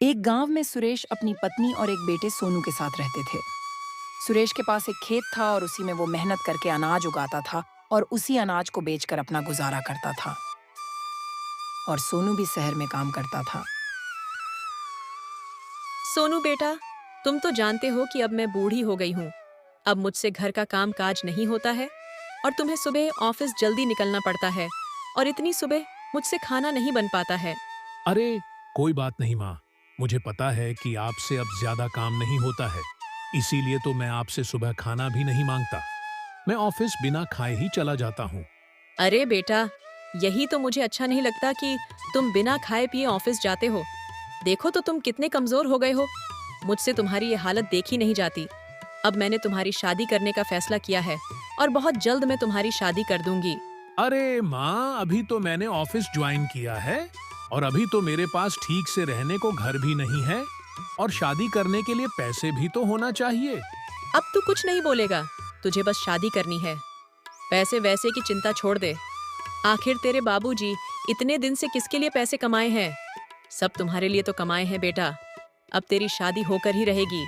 एक गांव में सुरेश अपनी पत्नी और एक बेटे सोनू के साथ रहते थे। सुरेश के पास एक खेत था और उसी में वो मेहनत करके अनाज उगाता था और उसी अनाज को बेचकर अपना गुजारा करता था। और सोनू भी शहर में काम करता था। सोनू बेटा, तुम तो जानते हो कि अब मैं बूढ़ी हो गई हूँ। अब मुझसे घर का काम काज नहीं होता है और तुम्हें सुबह ऑफिस जल्दी निकलना पड़ता है और इतनी सुबह मुझसे खाना नहीं बन पाता है। अरे कोई बात नहीं माँ, मुझे पता है कि आपसे अब ज्यादा काम नहीं होता है, इसीलिए तो मैं आपसे सुबह खाना भी नहीं मांगता। मैं ऑफिस बिना खाए ही चला जाता हूँ। अरे बेटा, यही तो मुझे अच्छा नहीं लगता कि तुम बिना खाए पिए ऑफिस जाते हो। देखो तो तुम कितने कमजोर हो गए हो। मुझसे तुम्हारी ये हालत देखी नहीं जाती। अब मैंने तुम्हारी शादी करने का फैसला किया है और बहुत जल्द मैं तुम्हारी शादी कर दूंगी। अरे माँ, अभी तो मैंने ऑफिस ज्वाइन किया है और अभी तो मेरे पास ठीक से रहने को घर भी नहीं है और शादी करने के लिए पैसे भी तो होना चाहिए। अब तू कुछ नहीं बोलेगा, तुझे बस शादी करनी है। पैसे वैसे की चिंता छोड़ दे। आखिर तेरे बाबूजी इतने दिन से किसके लिए पैसे कमाए हैं? सब तुम्हारे लिए तो कमाए हैं बेटा। अब तेरी शादी होकर ही रहेगी।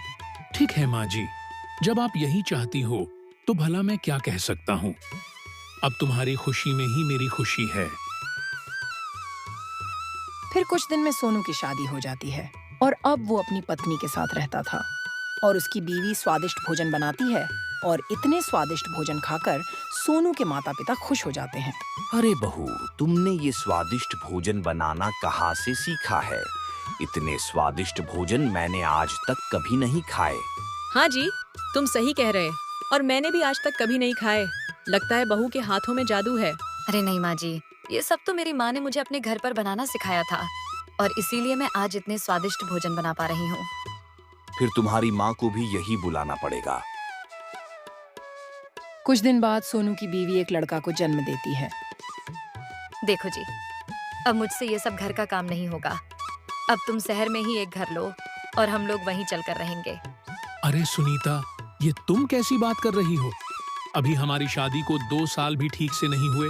ठीक है माँ जी, जब आप यही चाहती हो तो भला मैं क्या कह सकता हूँ। अब तुम्हारी खुशी में ही मेरी खुशी है। फिर कुछ दिन में सोनू की शादी हो जाती है और अब वो अपनी पत्नी के साथ रहता था और उसकी बीवी स्वादिष्ट भोजन बनाती है और इतने स्वादिष्ट भोजन खाकर सोनू के माता पिता खुश हो जाते हैं। अरे बहू, तुमने ये स्वादिष्ट भोजन बनाना कहाँ से सीखा है? इतने स्वादिष्ट भोजन मैंने आज तक कभी नहीं खाए। हाँ जी, तुम सही कह रहे, और मैंने भी आज तक कभी नहीं खाए। लगता है बहू के हाथों में जादू है। अरे नहीं माँ जी, ये सब तो मेरी माँ ने मुझे अपने घर पर बनाना सिखाया था और इसीलिए मैं आज इतने स्वादिष्ट भोजन बना पा रही हूँ। फिर तुम्हारी माँ को भी यही बुलाना पड़ेगा। कुछ दिन बाद सोनू की बीवी एक लड़का को जन्म देती है। देखो जी, अब मुझसे ये सब घर का काम नहीं होगा। अब तुम शहर में ही एक घर लो और हम लोग वहीं चलकर रहेंगे। अरे सुनीता, ये तुम कैसी बात कर रही हो? अभी हमारी शादी को 2 साल भी ठीक से नहीं हुए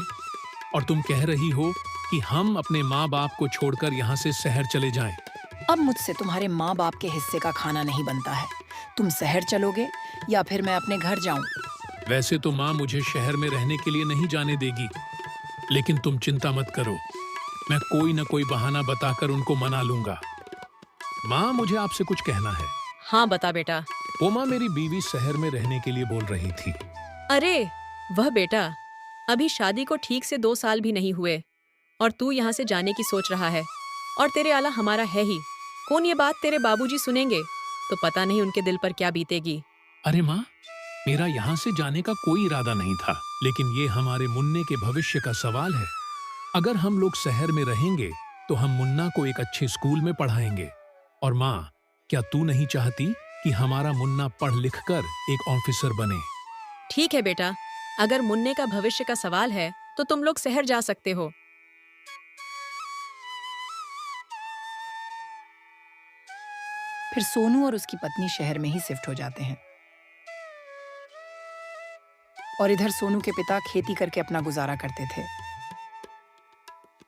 और तुम कह रही हो कि हम अपने माँ बाप को छोड़कर यहाँ से शहर चले जाएं। अब मुझसे तुम्हारे माँ बाप के हिस्से का खाना नहीं बनता है। तुम शहर चलोगे या फिर मैं अपने घर जाऊं? वैसे तो माँ मुझे शहर में रहने के लिए नहीं जाने देगी, लेकिन तुम चिंता मत करो, मैं कोई न कोई बहाना बताकर उनको मना लूंगा। माँ, मुझे आपसे कुछ कहना है। हाँ बता बेटा। वो माँ, मेरी बीवी शहर में रहने के लिए बोल रही थी। अरे वह बेटा, अभी शादी को ठीक से 2 साल भी नहीं हुए और तू यहाँ से जाने की सोच रहा है, और तेरे आला हमारा है ही। कौन ये बात तेरे बाबूजी सुनेंगे तो पता नहीं उनके दिल पर क्या बीतेगी। अरे माँ, मेरा यहाँ से जाने का कोई इरादा नहीं था, लेकिन ये हमारे मुन्ने के भविष्य का सवाल है। अगर हम लोग शहर में रहेंगे तो हम मुन्ना को एक अच्छे स्कूल में पढ़ाएंगे। और माँ, क्या तू नहीं चाहती कि हमारा मुन्ना पढ़ लिख कर एक ऑफिसर बने? ठीक है बेटा, अगर मुन्ने का भविष्य का सवाल है तो तुम लोग शहर जा सकते हो। फिर सोनू और उसकी पत्नी शहर में ही शिफ्ट हो जाते हैं और इधर सोनू के पिता खेती करके अपना गुजारा करते थे।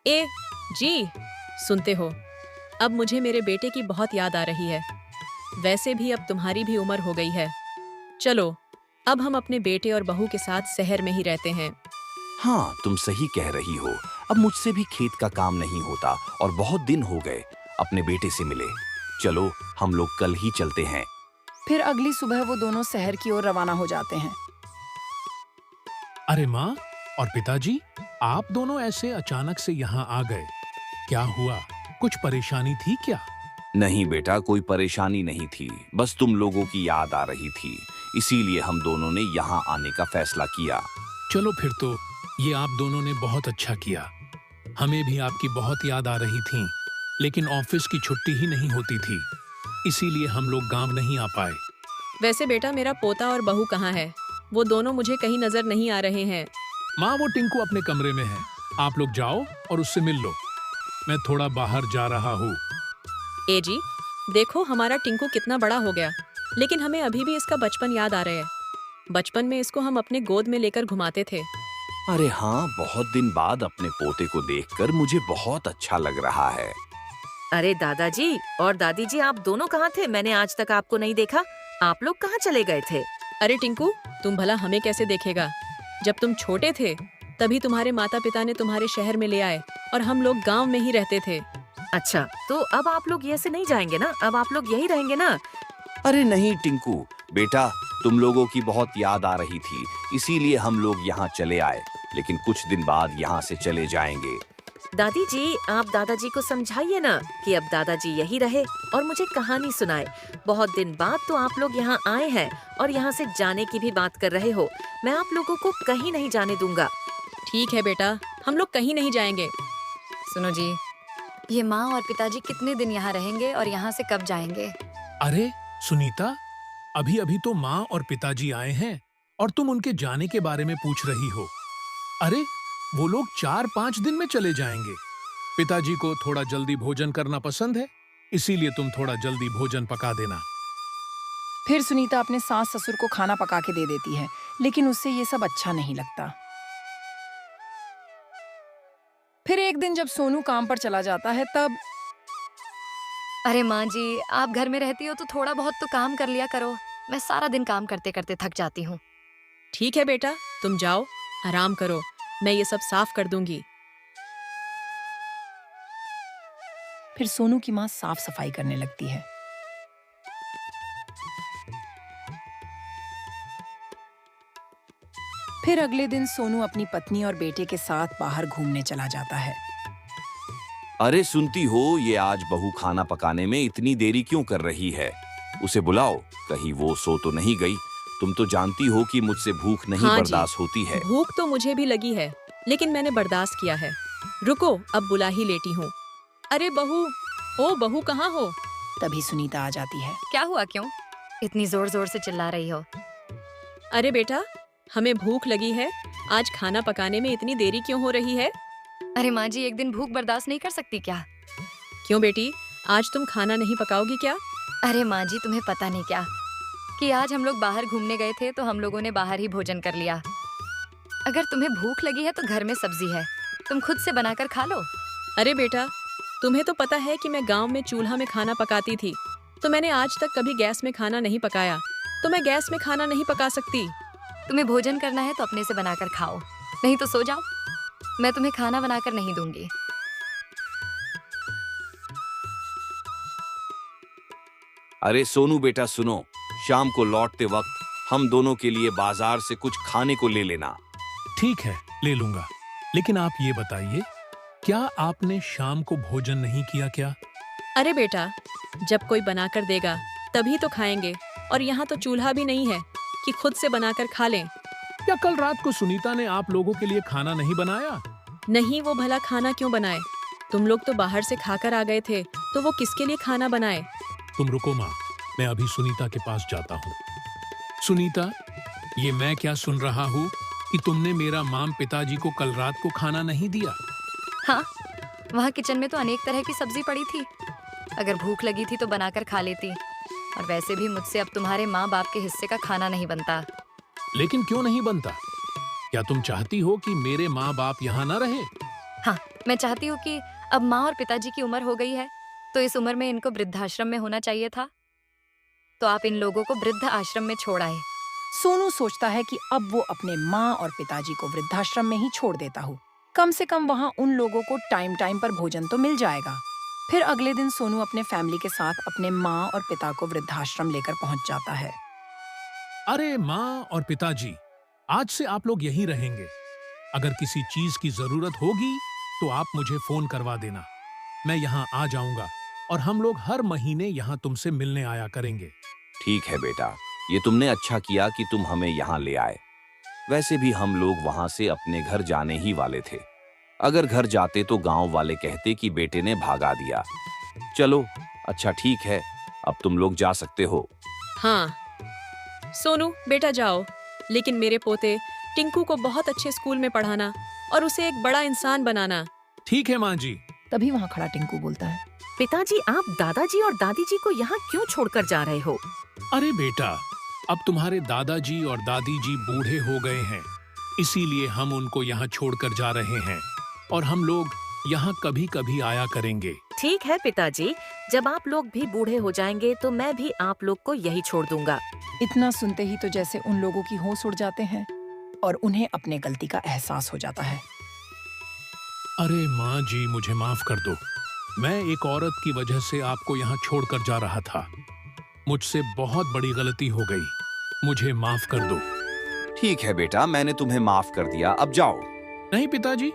ए जी, सुनते हो? अब मुझे मेरे बेटे की बहुत याद आ रही है। वैसे भी अब तुम्हारी भी उम्र हो गई है। चलो, अब हम अपने बेटे और बहू के साथ शहर में ही रहते हैं। हाँ, तुम सही कह रही हो। अब मुझसे भी खेत का काम नहीं होता और बहुत दिन हो गए अपने बेटे से मिले। चलो, हम लोग कल ही चलते हैं। फिर अगली सुबह वो दोनों शहर की ओर रवाना हो जाते हैं। अरे माँ और पिताजी, आप दोनों ऐसे अचानक से यहाँ आ गए, क्या हुआ? कुछ परेशानी थी क्या? नहीं बेटा, कोई परेशानी नहीं थी, बस तुम लोगों की याद आ रही थी, इसीलिए हम दोनों ने यहाँ आने का फैसला किया। चलो फिर तो ये आप दोनों ने बहुत अच्छा किया। हमें भी आपकी बहुत याद आ रही थी, लेकिन ऑफिस की छुट्टी ही नहीं होती थी, इसीलिए हम लोग गांव नहीं आ पाए। वैसे बेटा, मेरा पोता और बहू कहाँ है? वो दोनों मुझे कहीं नजर नहीं आ रहे हैं। माँ, वो टिंकू अपने कमरे में है, आप लोग जाओ और उससे मिल लो। मैं थोड़ा बाहर जा रहा हूँ। ए जी, देखो हमारा टिंकू कितना बड़ा हो गया, लेकिन हमें अभी भी इसका बचपन याद आ रहा है। बचपन में इसको हम अपने गोद में लेकर घुमाते थे। अरे हाँ, बहुत दिन बाद अपने पोते को देखकर मुझे बहुत अच्छा लग रहा है। अरे दादाजी और दादी जी, आप दोनों कहाँ थे? मैंने आज तक आपको नहीं देखा। आप लोग कहाँ चले गए थे? अरे टिंकू, तुम भला हमें कैसे देखेगा? जब तुम छोटे थे तभी तुम्हारे माता पिता ने तुम्हारे शहर में ले आए और हम लोग गांव में ही रहते थे। अच्छा, तो अब आप लोग ऐसे नहीं जाएंगे ना? अब आप लोग यही रहेंगे ना? अरे नहीं टिंकू, बेटा तुम लोगों की बहुत याद आ रही थी, इसीलिए हम लोग यहाँ चले आए, लेकिन कुछ दिन बाद यहाँ से चले जाएंगे। दादी जी, आप दादाजी को समझाइए ना कि अब दादाजी यही रहे और मुझे कहानी सुनाए। बहुत दिन बाद तो आप लोग यहाँ आए हैं और यहाँ से जाने की भी बात कर रहे हो। मैं आप लोगों को कहीं नहीं जाने दूंगा। ठीक है बेटा, हम लोग कहीं नहीं जाएंगे। सुनो जी, ये माँ और पिताजी कितने दिन यहाँ रहेंगे और यहाँ से कब जाएंगे? अरे सुनीता, अभी अभी तो माँ और पिताजी आए हैं और तुम उनके जाने के बारे में पूछ रही हो। अरे वो लोग 4-5 दिन में चले जाएंगे। पिताजी को थोड़ा जल्दी भोजन करना पसंद है, इसीलिए तुम थोड़ा जल्दी भोजन पका देना। फिर सुनीता अपने सास ससुर को खाना पका के दे देती है, लेकिन उससे ये सब अच्छा नहीं लगता। फिर एक दिन जब सोनू काम पर चला जाता है तब अरे माँ जी, आप घर में रहती हो तो थोड़ा बहुत तो काम कर लिया करो। मैं सारा दिन काम करते करते थक जाती हूँ। ठीक है बेटा, तुम जाओ, आराम करो, मैं ये सब साफ कर दूंगी। फिर सोनू की माँ साफ सफाई करने लगती है। फिर अगले दिन सोनू अपनी पत्नी और बेटे के साथ बाहर घूमने चला जाता है। अरे सुनती हो, ये आज बहू खाना पकाने में इतनी देरी क्यों कर रही है? उसे बुलाओ, कहीं वो सो तो नहीं गई। तुम तो जानती हो कि मुझसे भूख नहीं हाँ जी, बर्दाश्त होती है। भूख तो मुझे भी लगी है, लेकिन मैंने बर्दाश्त किया है। रुको, अब बुला ही लेती हूँ। अरे बहू, ओ बहू कहाँ हो? तभी सुनीता आ जाती है। क्या हुआ, क्यों इतनी जोर जोर से चिल्ला रही हो? अरे बेटा, हमें भूख लगी है, आज खाना पकाने में इतनी देरी क्यों हो रही है? अरे माँ जी, एक दिन भूख बर्दाश्त नहीं कर सकती क्या? क्यों बेटी, आज तुम खाना नहीं पकाओगी क्या? अरे माँ जी, तुम्हें पता नहीं क्या कि आज हम लोग बाहर घूमने गए थे तो हम लोगों ने बाहर ही भोजन कर लिया। अगर तुम्हें भूख लगी है तो घर में सब्जी है, तुम खुद से बनाकर खा लो। अरे बेटा, तुम्हें तो पता है कि मैं गांव में चूल्हा में खाना पकाती थी, तो मैंने आज तक कभी गैस में खाना नहीं पकाया, तो मैं गैस में खाना नहीं पका सकती। तुम्हें भोजन करना है तो अपने से बनाकर खाओ, नहीं तो सो जाओ। मैं तुम्हें खाना बनाकर नहीं दूंगी। अरे सोनू बेटा सुनो, शाम को लौटते वक्त हम दोनों के लिए बाजार से कुछ खाने को ले लेना। ठीक है, ले लूंगा, लेकिन आप ये बताइए, क्या आपने शाम को भोजन नहीं किया क्या? अरे बेटा, जब कोई बनाकर देगा तभी तो खाएंगे, और यहाँ तो चूल्हा भी नहीं है कि खुद से बनाकर खा लें। या कल रात को सुनीता ने आप लोगों के लिए खाना नहीं बनाया? नहीं, वो भला खाना क्यों बनाए? तुम लोग तो बाहर से खाकर आ गए थे, तो वो किसके लिए खाना बनाए? तुम रुको माँ, मैं अभी सुनीता के पास जाता हूँ। सुनीता, ये मैं क्या सुन रहा हूँ कि तुमने मेरा माम पिताजी को कल रात को खाना नहीं दिया? हाँ, वहाँ किचन में तो अनेक तरह की सब्जी पड़ी थी। अगर भूख लगी थी तो बनाकर खा लेती, और वैसे भी मुझसे अब तुम्हारे माँ बाप के हिस्से का खाना नहीं बनता। लेकिन क्यों नहीं बनता? क्या तुम चाहती हो कि मेरे माँ बाप यहाँ न रहे? हाँ, मैं चाहती हूँ कि अब माँ और पिताजी की उम्र हो गई है, तो इस उम्र में इनको वृद्धाश्रम में होना चाहिए था, तो आप इन लोगों को वृद्ध आश्रम में छोड़ आए। सोनू सोचता है कि अब वो अपने माँ और पिताजी को वृद्धाश्रम में ही छोड़ देता हूँ। कम से कम वहाँ उन लोगों को टाइम टाइम पर भोजन तो मिल जाएगा। फिर अगले दिन सोनू अपने फैमिली के साथ अपने माँ और पिता को वृद्धाश्रम लेकर पहुँच जाता है। अरे माँ और पिताजी, आज से आप लोग यहीं रहेंगे। अगर किसी चीज की जरूरत होगी तो आप मुझे फोन करवा देना, मैं यहाँ आ जाऊंगा और हम लोग हर महीने यहाँ तुमसे मिलने आया करेंगे। ठीक है बेटा, ये तुमने अच्छा किया कि तुम हमें यहाँ ले आए। वैसे भी हम लोग वहां से अपने घर जाने ही वाले थे। अगर घर जाते तो गांव वाले कहते कि बेटे ने भागा दिया। चलो अच्छा ठीक है, अब तुम लोग जा सकते हो। हाँ सोनू बेटा जाओ, लेकिन मेरे पोते टिंकू को बहुत अच्छे स्कूल में पढ़ाना और उसे एक बड़ा इंसान बनाना। ठीक है माँ जी। तभी वहाँ खड़ा टिंकू बोलता है, पिताजी, आप दादाजी और दादी जी को यहाँ क्यों छोड़कर जा रहे हो? अरे बेटा, अब तुम्हारे दादाजी और दादी जी बूढ़े हो गए हैं, इसीलिए हम उनको यहाँ छोड़कर जा रहे हैं और हम लोग यहाँ कभी कभी आया करेंगे। ठीक है पिताजी, जब आप लोग भी बूढ़े हो जाएंगे तो मैं भी आप लोग को यही छोड़ दूंगा। इतना सुनते ही तो जैसे उन लोगों की होश उड़ जाते हैं और उन्हें अपने गलती का एहसास हो जाता है। अरे माँ जी, मुझे माफ कर दो। मैं एक औरत की वजह से आपको यहाँ छोड़कर जा रहा था। मुझसे बहुत बड़ी गलती हो गई, मुझे माफ कर दो। ठीक है बेटा, मैंने तुम्हें माफ कर दिया, अब जाओ। नहीं पिताजी,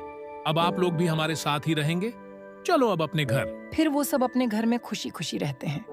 अब आप लोग भी हमारे साथ ही रहेंगे। चलो अब अपने घर। फिर वो सब अपने घर में खुशी खुशी रहते हैं।